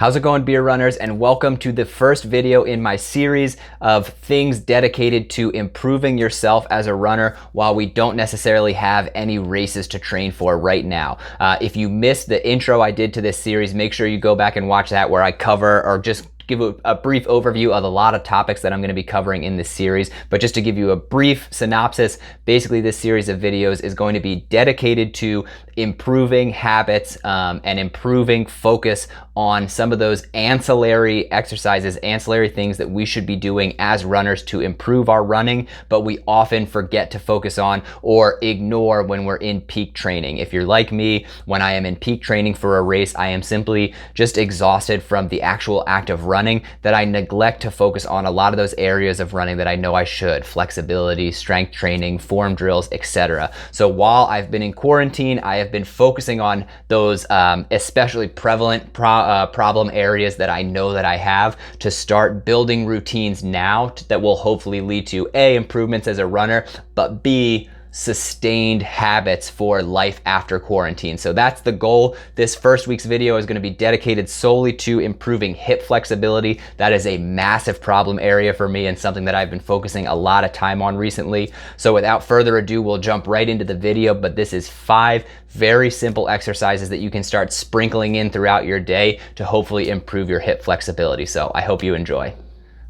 How's it going, beer runners? And welcome to the first video in my series of things dedicated to improving yourself as a runner while we don't necessarily have any races to train for right now. If you missed the intro I did to this series, make sure you go back and watch that, where I cover or just give a brief overview of a lot of topics that I'm going to be covering in this series. But just to give you a brief synopsis, basically this series of videos is going to be dedicated to improving habits and improving focus on some of those ancillary exercises, ancillary things that we should be doing as runners to improve our running, but we often forget to focus on or ignore when we're in peak training. If you're like me, when I am in peak training for a race, I am simply just exhausted from the actual act of running that I neglect to focus on a lot of those areas of running that I know I should: flexibility, strength training, form drills, etc. So while I've been in quarantine, I have been focusing on those especially prevalent problem areas that I know that I have, to start building routines now that will hopefully lead to A, improvements as a runner, but B, sustained habits for life after quarantine. So that's the goal. This first week's video is going to be dedicated solely to improving hip flexibility. That is a massive problem area for me and something that I've been focusing a lot of time on recently. So without further ado, we'll jump right into the video, but this is 5 very simple exercises that you can start sprinkling in throughout your day to hopefully improve your hip flexibility. So I hope you enjoy.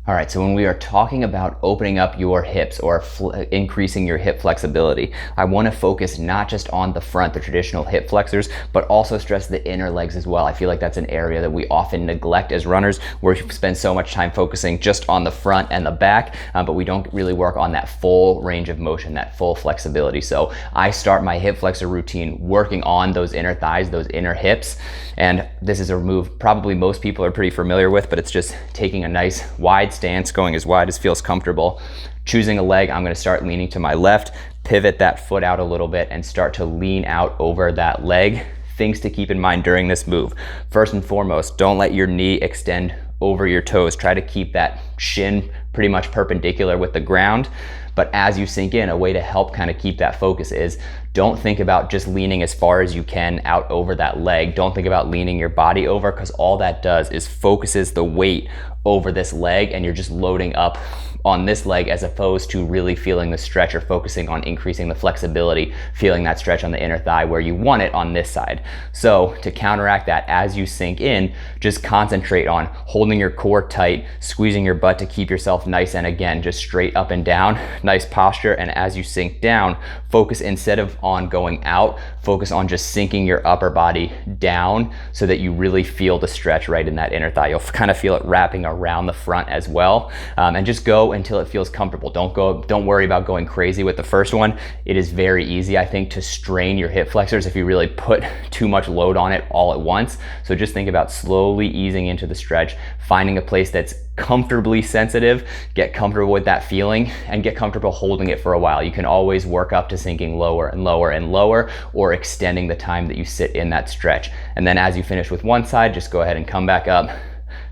All right, so when we are talking about opening up your hips or increasing your hip flexibility, I want to focus not just on the front, the traditional hip flexors, but also stress the inner legs as well. I feel like that's an area that we often neglect as runners, where we spend so much time focusing just on the front and the back, but we don't really work on that full range of motion, that full flexibility. So I start my hip flexor routine working on those inner thighs, those inner hips. And this is a move probably most people are pretty familiar with, but it's just taking a nice wide stance, going as wide as feels comfortable. Choosing a leg, I'm going to start leaning to my left, pivot that foot out a little bit, and start to lean out over that leg. Things to keep in mind during this move: first and foremost, don't let your knee extend over your toes. Try to keep that shin pretty much perpendicular with the ground. But as you sink in, a way to help kind of keep that focus is, don't think about just leaning as far as you can out over that leg. Don't think about leaning your body over, because all that does is focuses the weight over this leg, and you're just loading up on this leg as opposed to really feeling the stretch or focusing on increasing the flexibility, feeling that stretch on the inner thigh where you want it on this side. So to counteract that, as you sink in, just concentrate on holding your core tight, squeezing your butt to keep yourself nice and, again, just straight up and down, nice posture. And as you sink down, focus, instead of on going out, focus on just sinking your upper body down so that you really feel the stretch right in that inner thigh. You'll kind of feel it wrapping around the front as well, and just go until it feels comfortable. Don't worry about going crazy with the first one. It is very easy, I think, to strain your hip flexors if you really put too much load on it all at once. So just think about slowly easing into the stretch, finding a place that's comfortably sensitive, get comfortable with that feeling, and get comfortable holding it for a while. You can always work up to sinking lower and lower and lower, or extending the time that you sit in that stretch. And then as you finish with one side, just go ahead and come back up,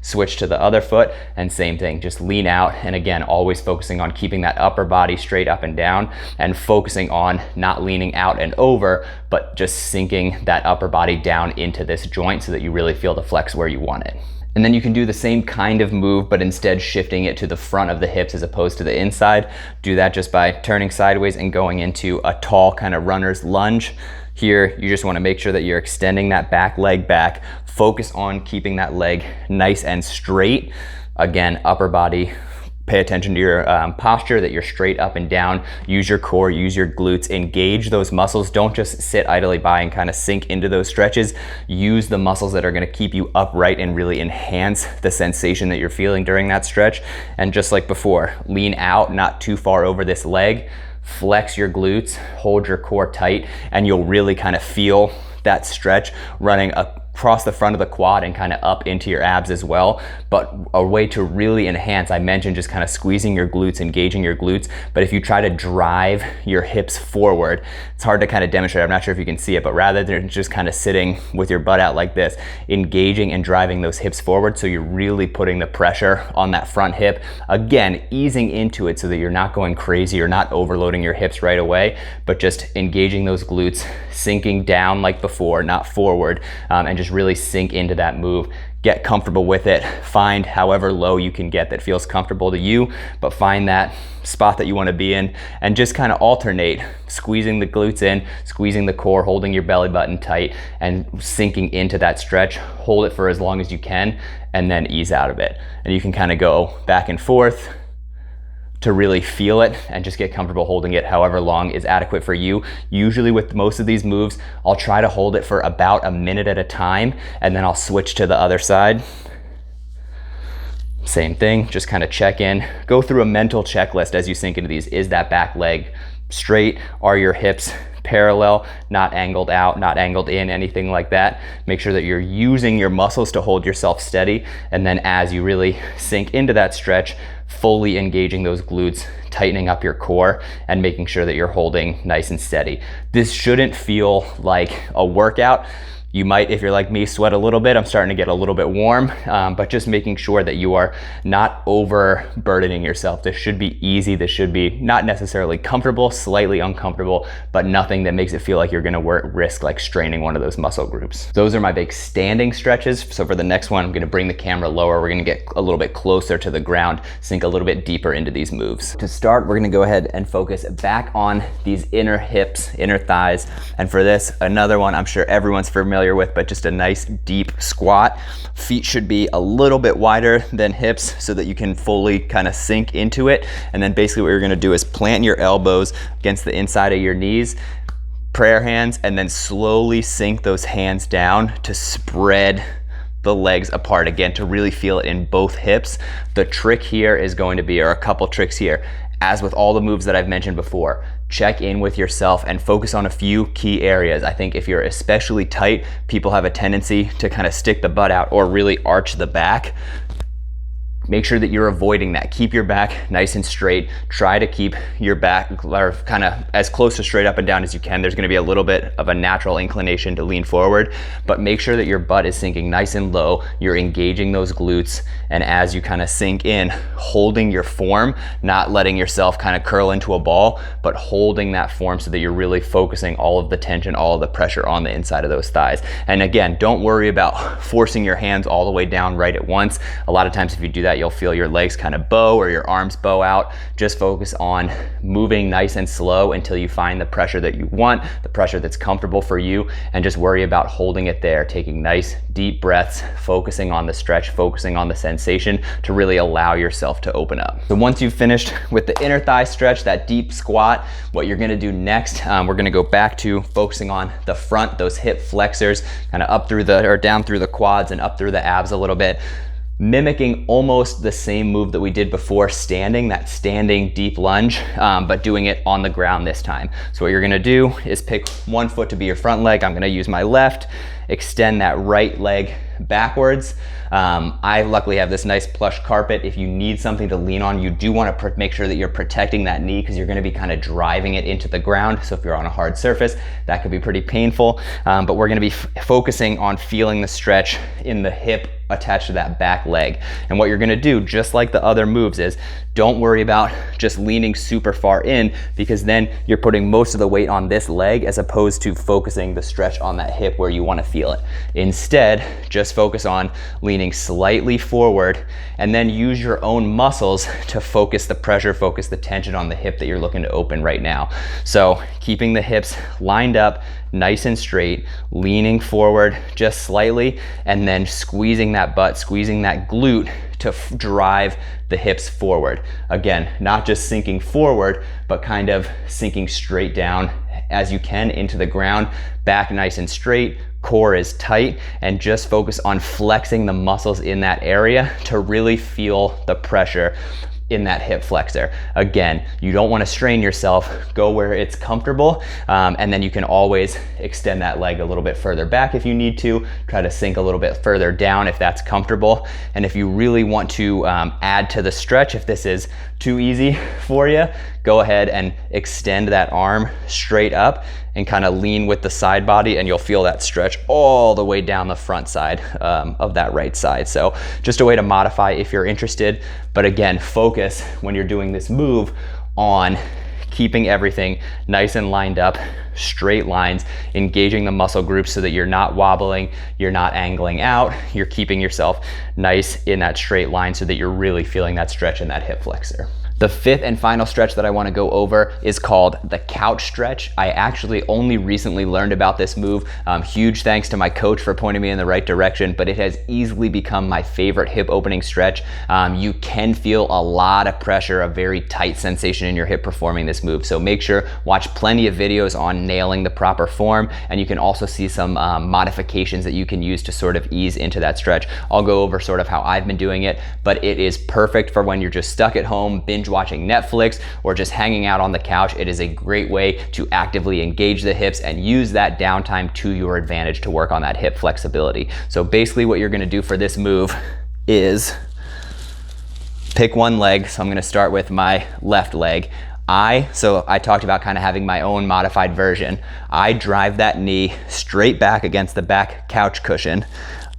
switch to the other foot, and same thing, just lean out. And again, always focusing on keeping that upper body straight up and down, and focusing on not leaning out and over, but just sinking that upper body down into this joint so that you really feel the flex where you want it. And then you can do the same kind of move, but instead shifting it to the front of the hips as opposed to the inside. Do that just by turning sideways and going into a tall kind of runner's lunge. Here, you just want to make sure that you're extending that back leg back. Focus on keeping that leg nice and straight. Again, upper body, pay attention to your posture, that you're straight up and down. Use your core, use your glutes, engage those muscles. Don't just sit idly by and kind of sink into those stretches. Use the muscles that are going to keep you upright and really enhance the sensation that you're feeling during that stretch. And just like before, lean out, not too far over this leg. Flex your glutes, hold your core tight, and you'll really kind of feel that stretch running across the front of the quad and kind of up into your abs as well. But a way to really enhance, I mentioned just kind of squeezing your glutes, engaging your glutes, but if you try to drive your hips forward, it's hard to kind of demonstrate. I'm not sure if you can see it, but rather than just kind of sitting with your butt out like this, engaging and driving those hips forward, so you're really putting the pressure on that front hip. Again, easing into it so that you're not going crazy, you're not overloading your hips right away, but just engaging those glutes, sinking down like before, not forward, and just really sink into that move. get comfortable with it. Find however low you can get that feels comfortable to you, but find that spot that you want to be in and just kind of alternate, squeezing the glutes in, squeezing the core, holding your belly button tight and sinking into that stretch. Hold it for as long as you can and then ease out of it. And you can kind of go back and forth to really feel it and just get comfortable holding it however long is adequate for you. Usually with most of these moves, I'll try to hold it for about a minute at a time, and then I'll switch to the other side. Same thing, just kind of check in. Go through a mental checklist as you sink into these. Is that back leg straight? Are your hips parallel, not angled out, not angled in, anything like that? Make sure that you're using your muscles to hold yourself steady. And then as you really sink into that stretch, fully engaging those glutes, tightening up your core, and making sure that you're holding nice and steady. This shouldn't feel like a workout. You might, if you're like me, sweat a little bit. I'm starting to get a little bit warm, but just making sure that you are not overburdening yourself. This should be easy. This should be not necessarily comfortable, slightly uncomfortable, but nothing that makes it feel like you're gonna risk like straining one of those muscle groups. Those are my big standing stretches. So for the next one, I'm gonna bring the camera lower. We're gonna get a little bit closer to the ground, sink a little bit deeper into these moves. To start, we're gonna go ahead and focus back on these inner hips, inner thighs. And for this, another one I'm sure everyone's familiar with, but just a nice deep squat. Feet should be a little bit wider than hips so that you can fully kind of sink into it. And then basically what you're gonna do is plant your elbows against the inside of your knees, prayer hands, and then slowly sink those hands down to spread the legs apart, again, to really feel it in both hips. The trick here is going to be, or a couple tricks here, as with all the moves that I've mentioned before, check in with yourself and focus on a few key areas. I think if you're especially tight, people have a tendency to kind of stick the butt out or really arch the back. Make sure that you're avoiding that. Keep your back nice and straight. Try to keep your back kind of as close to straight up and down as you can. There's gonna be a little bit of a natural inclination to lean forward, but make sure that your butt is sinking nice and low. You're engaging those glutes, and as you kind of sink in, holding your form, not letting yourself kind of curl into a ball, but holding that form so that you're really focusing all of the tension, all of the pressure on the inside of those thighs. And again, don't worry about forcing your hands all the way down right at once. A lot of times if you do that, you'll feel your legs kind of bow or your arms bow out. Just focus on moving nice and slow until you find the pressure that you want, the pressure that's comfortable for you, and just worry about holding it there, taking nice deep breaths, focusing on the stretch, focusing on the sensation to really allow yourself to open up. So once you've finished with the inner thigh stretch, that deep squat, what you're gonna do next, we're gonna go back to focusing on the front, those hip flexors, kind of up through or down through the quads and up through the abs a little bit, mimicking almost the same move that we did before standing, that standing deep lunge, but doing it on the ground this time. So what you're gonna do is pick one foot to be your front leg. I'm gonna use my left, extend that right leg backwards. I luckily have this nice plush carpet. If you need something to lean on, you do want to make sure that you're protecting that knee because you're going to be kind of driving it into the ground. So if you're on a hard surface, that could be pretty painful. But we're going to be focusing on feeling the stretch in the hip attached to that back leg. And what you're going to do, just like the other moves, is don't worry about just leaning super far in, because then you're putting most of the weight on this leg as opposed to focusing the stretch on that hip where you want to feel it. Instead, just focus on leaning slightly forward and then use your own muscles to focus the pressure, focus the tension on the hip that you're looking to open right now. So keeping the hips lined up, nice and straight, leaning forward just slightly, and then squeezing that butt, squeezing that glute to drive the hips forward. Again, not just sinking forward, but kind of sinking straight down as you can into the ground, back nice and straight, core is tight, and just focus on flexing the muscles in that area to really feel the pressure in that hip flexor. Again, you don't want to strain yourself. Go where it's comfortable, and then you can always extend that leg a little bit further back if you need to. Try to sink a little bit further down if that's comfortable. And if you really want to add to the stretch, if this is too easy for you, go ahead and extend that arm straight up and kind of lean with the side body, and you'll feel that stretch all the way down the front side of that right side. So just a way to modify if you're interested. But again, focus when you're doing this move on keeping everything nice and lined up, straight lines, engaging the muscle groups so that you're not wobbling, you're not angling out, you're keeping yourself nice in that straight line so that you're really feeling that stretch in that hip flexor. The fifth and final stretch that I want to go over is called the couch stretch. I actually only recently learned about this move. Huge thanks to my coach for pointing me in the right direction, but it has easily become my favorite hip opening stretch. You can feel a lot of pressure, a very tight sensation in your hip performing this move. So make sure, watch plenty of videos on nailing the proper form, and you can also see some modifications that you can use to sort of ease into that stretch. I'll go over sort of how I've been doing it, but it is perfect for when you're just stuck at home, binge watching Netflix, or just hanging out on the couch. It is a great way to actively engage the hips and use that downtime to your advantage to work on that hip flexibility. So basically what you're gonna do for this move is pick one leg. So I'm gonna start with my left leg. So I talked about kind of having my own modified version. I drive that knee straight back against the back couch cushion.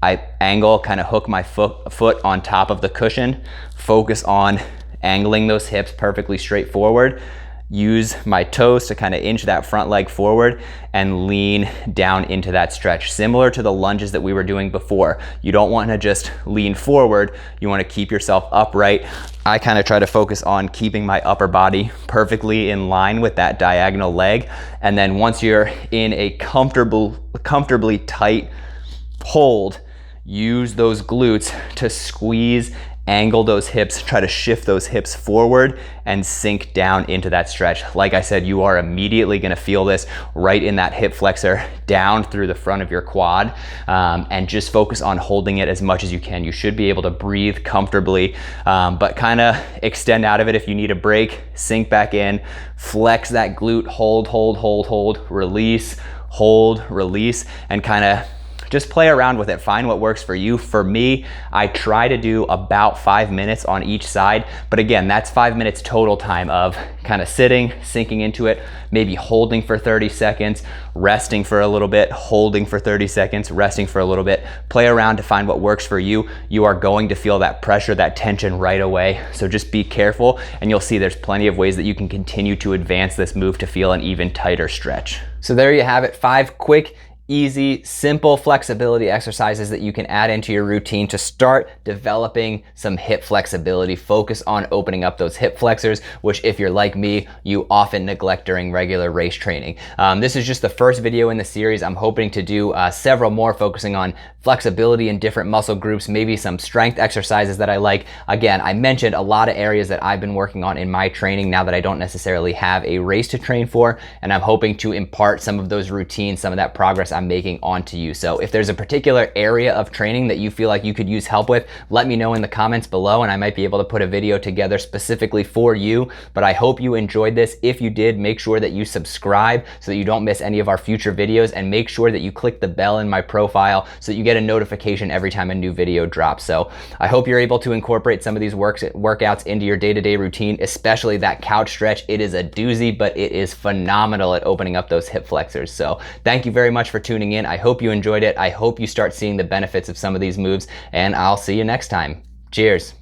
I angle, kind of hook my foot on top of the cushion, focus on angling those hips perfectly straight forward, use my toes to kind of inch that front leg forward and lean down into that stretch. Similar to the lunges that we were doing before. You don't want to just lean forward, you want to keep yourself upright. I kind of try to focus on keeping my upper body perfectly in line with that diagonal leg. And then once you're in a comfortably tight hold, use those glutes to squeeze, angle those hips, try to shift those hips forward and sink down into that stretch. Like I said, you are immediately gonna feel this right in that hip flexor down through the front of your quad, and just focus on holding it as much as you can. You should be able to breathe comfortably, but kind of extend out of it if you need a break, sink back in, flex that glute, hold, release, hold, release, and kind of just play around with it. Find what works for you. For me, I try to do about 5 minutes on each side, but again, that's 5 minutes total time of kind of sitting, sinking into it, maybe holding for 30 seconds, resting for a little bit, holding for 30 seconds, resting for a little bit. Play around to find what works for you. You are going to feel that pressure, that tension right away. So just be careful, and you'll see there's plenty of ways that you can continue to advance this move to feel an even tighter stretch. So there you have it, 5 quick, easy, simple flexibility exercises that you can add into your routine to start developing some hip flexibility. Focus on opening up those hip flexors, which if you're like me, you often neglect during regular race training. This is just the first video in the series. I'm hoping to do several more focusing on flexibility in different muscle groups, maybe some strength exercises that I like. Again, I mentioned a lot of areas that I've been working on in my training now that I don't necessarily have a race to train for, and I'm hoping to impart some of those routines, some of that progress I'm making onto you. So if there's a particular area of training that you feel like you could use help with, let me know in the comments below, and I might be able to put a video together specifically for you. But I hope you enjoyed this. If you did, make sure that you subscribe so that you don't miss any of our future videos, and make sure that you click the bell in my profile so that you get a notification every time a new video drops. So I hope you're able to incorporate some of these workouts into your day-to-day routine, especially that couch stretch. It is a doozy, but it is phenomenal at opening up those hip flexors. So thank you very much for tuning in. I hope you enjoyed it. I hope you start seeing the benefits of some of these moves, and I'll see you next time. Cheers.